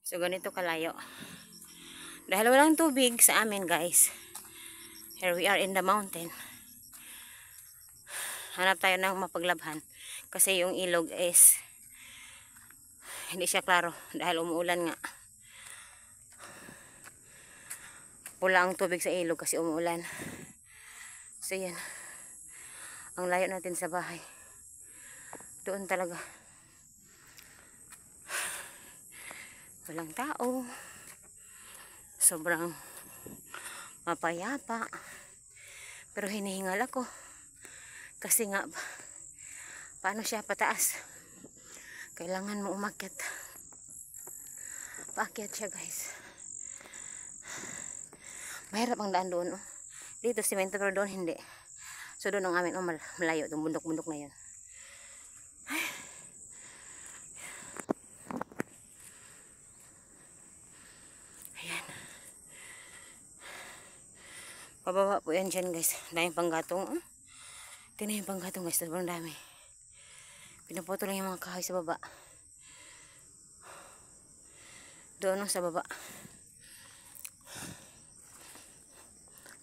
So, ganito kalayo. Dahil walang tubig sa amin, guys. Here we are in the mountain. Hanap tayo ng mapaglabhan. Kasi yung ilog is hindi siya klaro. Dahil umuulan nga. Pula ang tubig sa ilog kasi umuulan. So, yan. Ang layo natin sa bahay. Doon talaga. Walang tao. Sobrang mapayapa. Pero hinihingal ako. Kasi nga, paano siya pataas? Kailangan mo umakyat. Paakyat siya, guys. Mahirap ang daan doon. Oh. Dito, simento, pero doon hindi. So, doon ang amin, malayo. Itong bundok-bundok na yun. Pababa po yan dyan, guys. Daming panggatong. Ito na yung panggatong, guys. Sobrang dami. Pinuputo lang yung mga kahoy sa baba. Doon sa baba.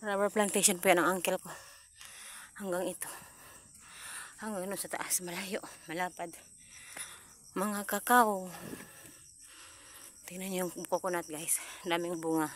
Rubber plantation po yan ang uncle ko. Hanggang ito. Hanggang sa taas. Malayo. Malapad. Mga kakao. Tingnan nyo yung coconut, guys. Daming bunga.